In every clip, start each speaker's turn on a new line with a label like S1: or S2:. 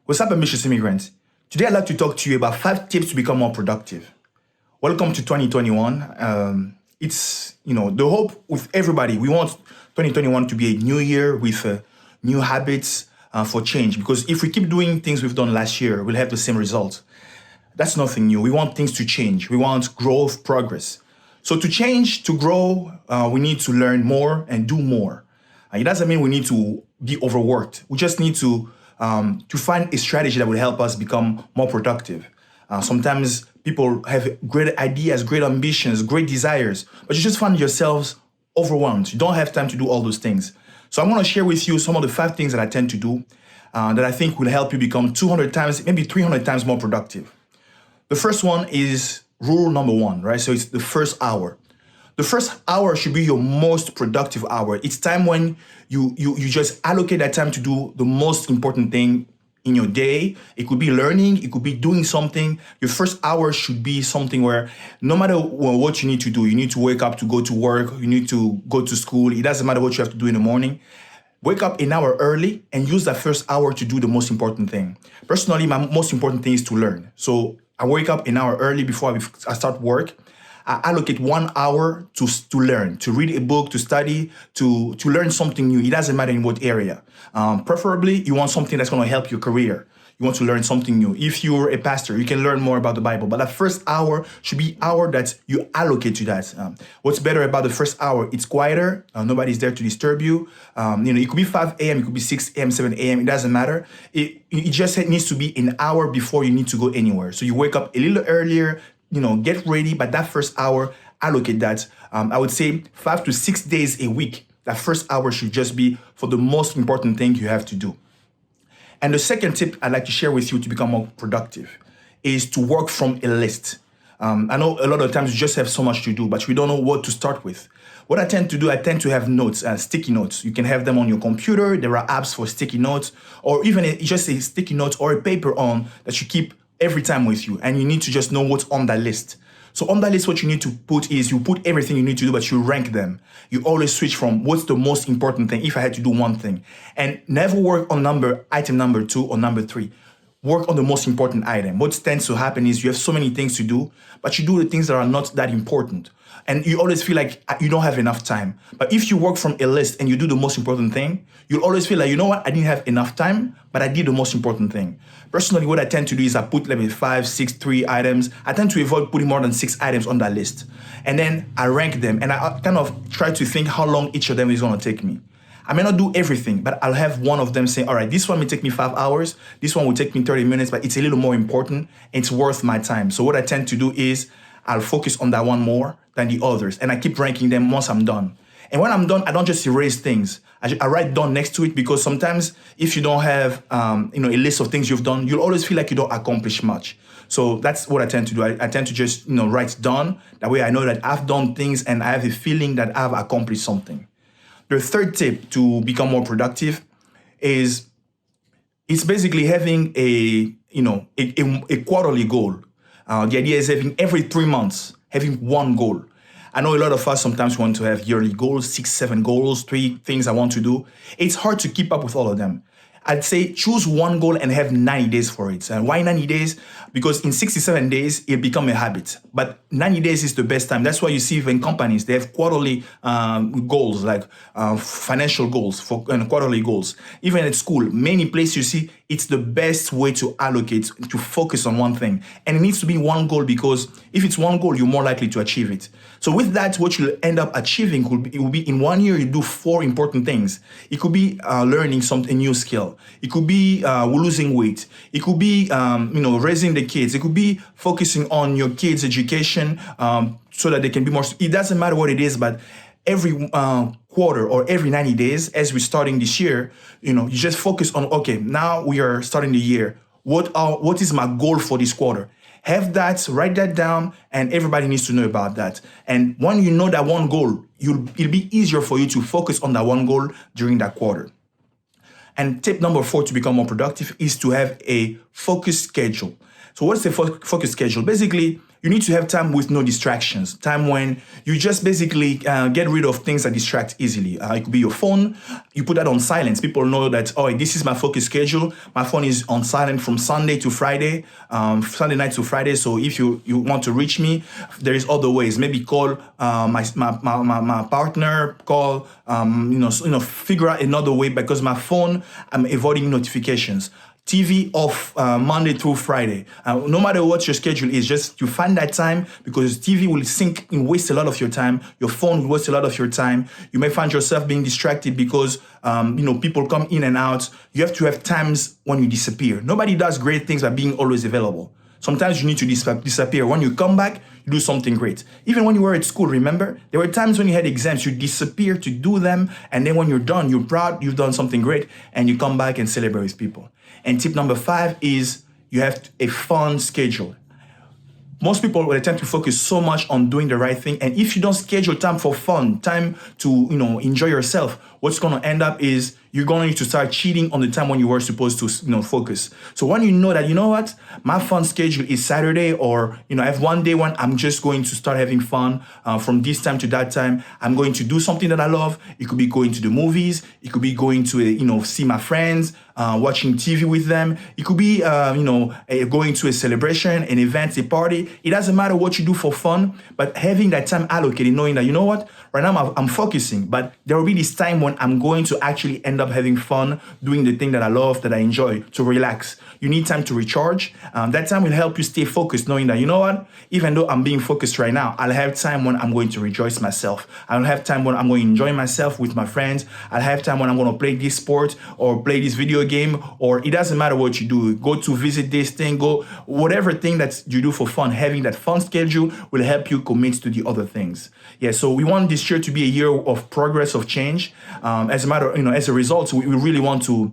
S1: What's up, ambitious immigrants? Today, I'd like to talk to you about 5 tips to become more productive. Welcome to 2021. It's, the hope with everybody. We want 2021 to be a new year with new habits for change. Because if we keep doing things we've done last year, we'll have the same results. That's nothing new. We want things to change. We want growth, progress. So to change, to grow, we need to learn more and do more. It doesn't mean we need to be overworked. We just need to find a strategy that will help us become more productive. Sometimes people have great ideas, great ambitions, great desires, but you just find yourselves overwhelmed. You don't have time to do all those things. So I'm going to share with you some of the 5 things that I tend to do that I think will help you become 200 times, maybe 300 times more productive. The first one is rule number 1, right? So it's the first hour. The first hour should be your most productive hour. It's time when you just allocate that time to do the most important thing in your day. It could be learning, it could be doing something. Your first hour should be something where no matter what you need to do, you need to wake up to go to work, you need to go to school. It doesn't matter what you have to do in the morning. Wake up an hour early and use that first hour to do the most important thing. Personally, my most important thing is to learn. So I wake up an hour early before I start work. I allocate 1 hour to learn, to read a book, to study, to learn something new. It doesn't matter in what area. Preferably, you want something that's going to help your career. You want to learn something new. If you're a pastor, you can learn more about the Bible. But that first hour should be hour that you allocate to that. What's better about the first hour? It's quieter. Nobody's there to disturb you. It could be 5 a.m., it could be 6 a.m., 7 a.m. It doesn't matter. It just needs to be an hour before you need to go anywhere. So you wake up a little earlier, get ready, but that first hour, allocate that. I would say 5 to 6 days a week. That first hour should just be for the most important thing you have to do. And the second tip I'd like to share with you to become more productive is to work from a list. I know a lot of times you just have so much to do, but we don't know what to start with. What I tend to do, I tend to have notes, sticky notes. You can have them on your computer. There are apps for sticky notes, or even just a sticky note or a paper on that you keep every time with you, and you need to just know what's on that list. So on that list, what you need to put is you put everything you need to do, but you rank them. You always switch from what's the most important thing if I had to do one thing, and never work on item number 2 or number 3. Work on the most important item. What tends to happen is you have so many things to do, but you do the things that are not that important. And you always feel like you don't have enough time. But if you work from a list and you do the most important thing, you'll always feel like, I didn't have enough time, but I did the most important thing. Personally, what I tend to do is I put maybe 5, 6, 3 items. I tend to avoid putting more than 6 items on that list. And then I rank them and I kind of try to think how long each of them is going to take me. I may not do everything, but I'll have one of them saying, all right, this one may take me 5 hours. This one will take me 30 minutes, but it's a little more important. It's worth my time. So what I tend to do is I'll focus on that one more than the others. And I keep ranking them once I'm done. And when I'm done, I don't just erase things. I write done next to it, because sometimes if you don't have a list of things you've done, you'll always feel like you don't accomplish much. So that's what I tend to do. I tend to just write done. That way I know that I've done things and I have a feeling that I've accomplished something. The third tip to become more productive is it's basically having a quarterly goal. The idea is having every 3 months, having one goal. I know a lot of us sometimes want to have yearly goals, 6, 7 goals, 3 things I want to do. It's hard to keep up with all of them. I'd say choose one goal and have 90 days for it. And why 90 days? Because in 67 days, it becomes a habit. But 90 days is the best time. That's why you see in companies, they have quarterly goals, like financial goals and quarterly goals. Even at school, many places you see, it's the best way to allocate, to focus on one thing. And it needs to be one goal, because if it's one goal, you're more likely to achieve it. So with that, what you'll end up achieving will be in 1 year, you do 4 important things. It could be learning a new skill. It could be losing weight. It could be raising the kids. It could be focusing on your kids' education so that they can be more. It doesn't matter what it is, but every quarter or every 90 days, as we're starting this year, you just focus on, okay, now we are starting the year. What is my goal for this quarter? Have that, write that down, and everybody needs to know about that. And when you know that one goal, it'll be easier for you to focus on that one goal during that quarter. And tip number 4 to become more productive is to have a focused schedule. So what's the focused schedule? Basically, You need to have time with no distractions, time when you just basically get rid of things that distract easily. It could be your phone. You put that on silence. People know that, oh, this is my focus schedule. My phone is on silent from Sunday to Friday, Sunday night to Friday. So if you want to reach me, there is other ways. Maybe call my partner, call, figure out another way, because my phone, I'm avoiding notifications. TV off Monday through Friday. No matter what your schedule is, just you find that time, because TV will sink and waste a lot of your time. Your phone will waste a lot of your time. You may find yourself being distracted because people come in and out. You have to have times when you disappear. Nobody does great things by being always available. Sometimes you need to disappear. When you come back, you do something great. Even when you were at school, remember? There were times when you had exams, you disappear to do them, and then when you're done, you're proud, you've done something great, and you come back and celebrate with people. And tip number 5 is you have a fun schedule. Most people will attempt to focus so much on doing the right thing, and if you don't schedule time for fun, time to enjoy yourself, what's going to end up is you're going to need to start cheating on the time when you were supposed to focus. So when you know that, what, my fun schedule is Saturday, or I have one day when I'm just going to start having fun from this time to that time. I'm going to do something that I love. It could be going to the movies. It could be going to see my friends, watching TV with them. It could be going to a celebration, an event, a party. It doesn't matter what you do for fun, but having that time allocated, knowing that, what, right now I'm focusing, but there will be this time when I'm going to actually end up having fun, doing the thing that I love, that I enjoy, to relax. You need time to recharge. That time will help you stay focused, knowing that, what, even though I'm being focused right now, I'll have time when I'm going to rejoice myself. I'll have time when I'm going to enjoy myself with my friends. I'll have time when I'm going to play this sport or play this video game, or it doesn't matter what you do. Go to visit this thing, go whatever thing that you do for fun. Having that fun schedule will help you commit to the other things. Yeah, so we want this year to be a year of progress, of change. As a result, we really want to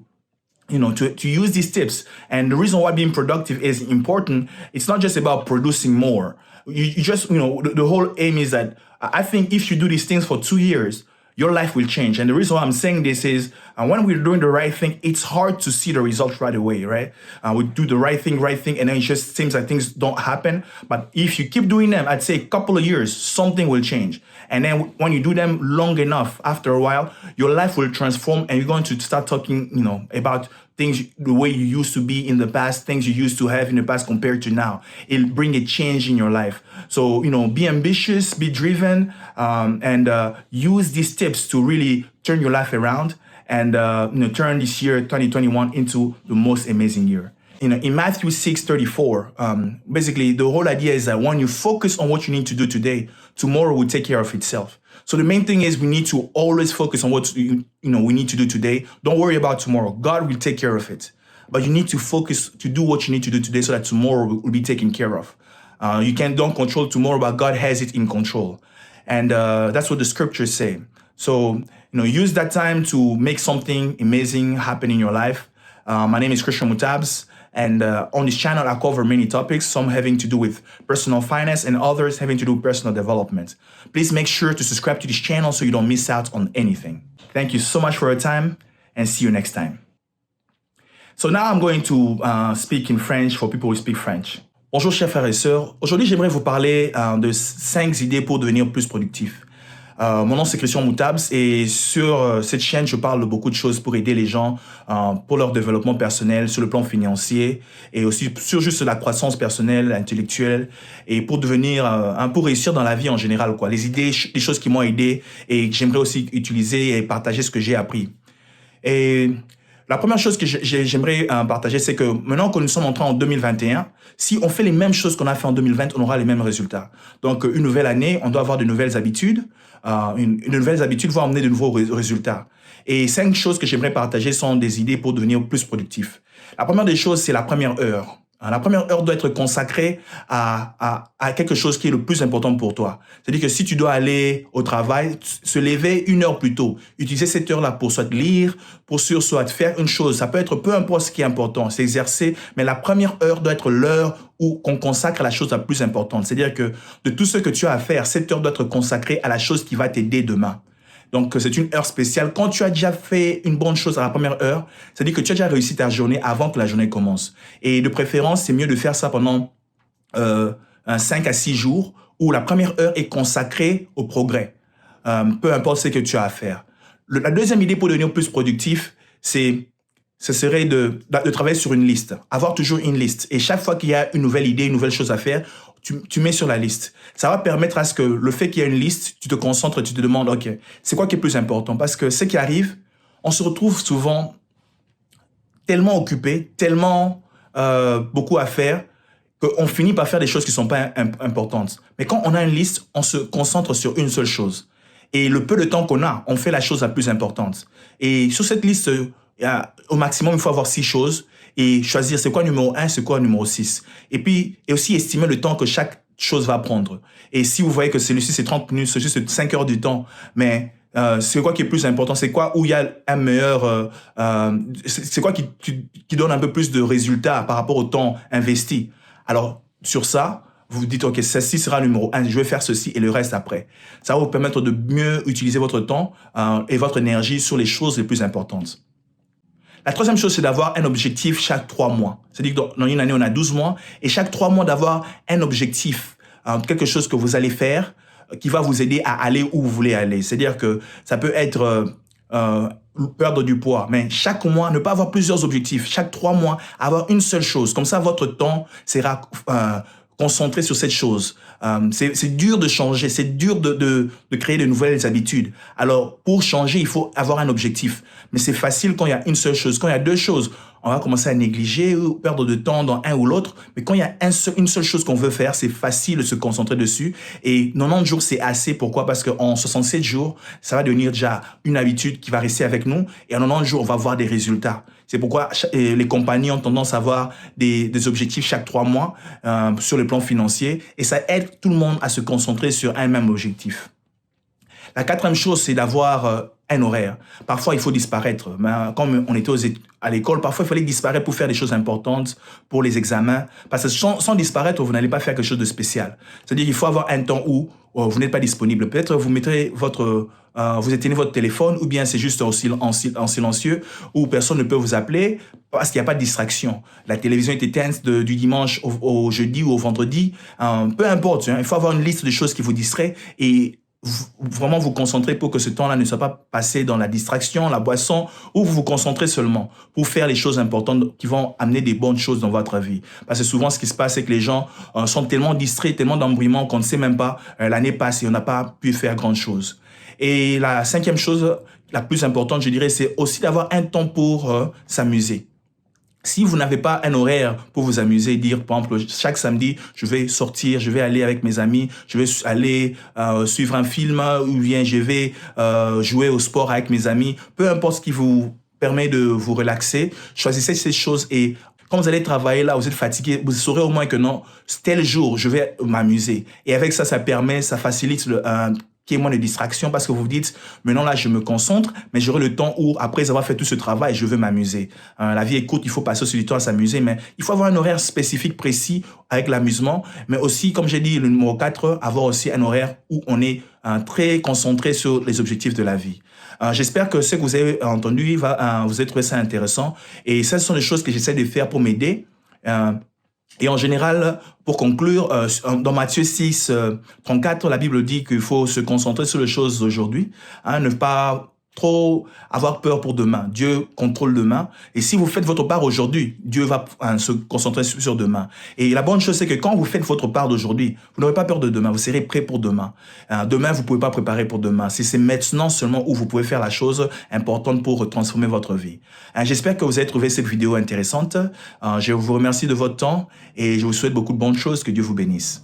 S1: use these tips. And the reason why being productive is important, it's not just about producing more. You just, the whole aim is that I think if you do these things for 2 years, your life will change. And the reason why I'm saying this is when we're doing the right thing, it's hard to see the results right away, right? We do the right thing, and then it just seems like things don't happen. But if you keep doing them, I'd say a couple of years, something will change. And then when you do them long enough, after a while, your life will transform, and you're going to start talking, about things the way you used to be in the past, things you used to have in the past compared to now. It'll bring a change in your life. So, be ambitious, be driven, and use these tips to really turn your life around and, turn this year, 2021, into the most amazing year. In Matthew 6:34, basically the whole idea is that when you focus on what you need to do today, tomorrow will take care of itself. So the main thing is we need to always focus on what we need to do today. Don't worry about tomorrow. God will take care of it. But you need to focus to do what you need to do today so that tomorrow will be taken care of. Don't control tomorrow, but God has it in control. And that's what the scriptures say. So, use that time to make something amazing happen in your life. My name is Christian Mutabs. And on this channel, I cover many topics, some having to do with personal finance and others having to do with personal development. Please make sure to subscribe to this channel so you don't miss out on anything. Thank you so much for your time, and see you next time. So now I'm going to speak in French for people who speak French. Bonjour chers frères et sœurs. Aujourd'hui, j'aimerais vous parler de 5 idées pour devenir plus productif. Mon nom c'est Christian Mutabs et sur cette chaîne je parle de beaucoup de choses pour aider les gens pour leur développement personnel sur le plan financier et aussi sur juste la croissance personnelle, intellectuelle et pour devenir pour réussir dans la vie en général quoi. Les idées, les choses qui m'ont aidé et que j'aimerais aussi utiliser et partager ce que j'ai appris. Et la première chose que j'aimerais partager, c'est que maintenant que nous sommes entrés en 2021, si on fait les mêmes choses qu'on a fait en 2020, on aura les mêmes résultats. Donc, une nouvelle année, on doit avoir de nouvelles habitudes. Une nouvelles habitudes vont amener de nouveaux résultats. Et 5 choses que j'aimerais partager sont des idées pour devenir plus productif. La première des choses, c'est la première heure. La première heure doit être consacrée à quelque chose qui est le plus important pour toi. C'est-à-dire que si tu dois aller au travail, se lever 1 heure plus tôt, utiliser cette heure-là pour soit lire, pour soit faire une chose. Ça peut être peu importe ce qui est important, s'exercer, mais la première heure doit être l'heure où qu'on consacre à la chose la plus importante. C'est-à-dire que de tout ce que tu as à faire, cette heure doit être consacrée à la chose qui va t'aider demain. Donc, c'est une heure spéciale. Quand tu as déjà fait une bonne chose à la première heure, c'est-à-dire que tu as déjà réussi ta journée avant que la journée commence. Et de préférence, c'est mieux de faire ça pendant 5 à 6 jours où la première heure est consacrée au progrès, peu importe ce que tu as à faire. La deuxième idée pour devenir plus productif, ce serait de travailler sur une liste, avoir toujours une liste. Et chaque fois qu'il y a une nouvelle idée, une nouvelle chose à faire, tu mets sur la liste. Ça va permettre à ce que le fait qu'il y ait une liste, tu te concentres, tu te demandes, OK, c'est quoi qui est plus important? Parce que ce qui arrive, on se retrouve souvent tellement occupé, tellement beaucoup à faire, qu'on finit par faire des choses qui ne sont pas importantes. Mais quand on a une liste, on se concentre sur une seule chose. Et le peu de temps qu'on a, on fait la chose la plus importante. Et sur cette liste, au maximum, il faut avoir 6 choses et choisir c'est quoi numéro 1, c'est quoi numéro 6. Et puis, et aussi estimer le temps que chaque chose va prendre. Et si vous voyez que celui-ci, c'est 30 minutes, celui-ci, c'est 5 heures du temps, mais c'est quoi qui est plus important? C'est quoi où il y a un meilleur... c'est quoi qui donne un peu plus de résultats par rapport au temps investi? Alors, sur ça, vous vous dites, OK, ceci sera le numéro 1, je vais faire ceci et le reste après. Ça va vous permettre de mieux utiliser votre temps et votre énergie sur les choses les plus importantes. La troisième chose, c'est d'avoir un objectif chaque 3 mois. C'est-à-dire que dans une année, on a 12 mois. Et chaque 3 mois, d'avoir un objectif, quelque chose que vous allez faire qui va vous aider à aller où vous voulez aller. C'est-à-dire que ça peut être perdre du poids. Mais chaque mois, ne pas avoir plusieurs objectifs. Chaque 3 mois, avoir une seule chose. Comme ça, votre temps sera concentré sur cette chose. C'est dur de changer, c'est dur de créer de nouvelles habitudes. Alors, pour changer, il faut avoir un objectif. Mais c'est facile quand il y a une seule chose. Quand il y a 2 choses, on va commencer à négliger ou perdre de temps dans un ou l'autre. Mais quand il y a une seule chose qu'on veut faire, c'est facile de se concentrer dessus. Et 90 jours, c'est assez. Pourquoi? Parce qu'en 67 jours, ça va devenir déjà une habitude qui va rester avec nous. Et en 90 jours, on va voir des résultats. C'est pourquoi les compagnies ont tendance à avoir des objectifs chaque 3 mois sur le plan financier. Et ça aide tout le monde à se concentrer sur un même objectif. La quatrième chose, c'est d'avoir un horaire. Parfois, il faut disparaître. Quand on était à l'école, parfois, il fallait disparaître pour faire des choses importantes, pour les examens. Parce que sans disparaître, vous n'allez pas faire quelque chose de spécial. C'est-à-dire qu'il faut avoir un temps où vous n'êtes pas disponible. Peut-être vous mettrez vous éteignez votre téléphone, ou bien c'est juste en silencieux, où personne ne peut vous appeler parce qu'il n'y a pas de distraction. La télévision est éteinte du dimanche au jeudi ou au vendredi. Peu importe, il faut avoir une liste de choses qui vous distraient et vraiment vous concentrer pour que ce temps-là ne soit pas passé dans la distraction, la boisson, ou vous vous concentrez seulement pour faire les choses importantes qui vont amener des bonnes choses dans votre vie. Parce que souvent, ce qui se passe, c'est que les gens sont tellement distraits, tellement d'embrouillements qu'on ne sait même pas, l'année passe et on n'a pas pu faire grand-chose. Et la 5e chose, la plus importante, je dirais, c'est aussi d'avoir un temps pour s'amuser. Si vous n'avez pas un horaire pour vous amuser, dire par exemple chaque samedi, je vais sortir, je vais aller avec mes amis, je vais aller suivre un film ou bien je vais jouer au sport avec mes amis, peu importe ce qui vous permet de vous relaxer, choisissez ces choses et quand vous allez travailler là, vous êtes fatigué, vous saurez au moins que non, tel jour, je vais m'amuser. Et avec ça, ça facilite qu'il y ait moins de distraction parce que vous vous dites, maintenant là, je me concentre, mais j'aurai le temps où, après avoir fait tout ce travail, je veux m'amuser. La vie est courte, il faut passer aussi du temps à s'amuser, mais il faut avoir un horaire spécifique, précis avec l'amusement, mais aussi, comme j'ai dit, le numéro 4, avoir aussi un horaire où on est très concentré sur les objectifs de la vie. J'espère que ce que vous avez entendu vous avez trouvé ça intéressant et ce sont les choses que j'essaie de faire pour m'aider. Et en général, pour conclure, dans Matthieu 6, 34, la Bible dit qu'il faut se concentrer sur les choses d'aujourd'hui, ne pas trop avoir peur pour demain. Dieu contrôle demain. Et si vous faites votre part aujourd'hui, Dieu va se concentrer sur demain. Et la bonne chose, c'est que quand vous faites votre part d'aujourd'hui, vous n'aurez pas peur de demain. Vous serez prêt pour demain. Demain, vous ne pouvez pas préparer pour demain. C'est maintenant seulement où vous pouvez faire la chose importante pour transformer votre vie. J'espère que vous avez trouvé cette vidéo intéressante. Je vous remercie de votre temps et je vous souhaite beaucoup de bonnes choses. Que Dieu vous bénisse.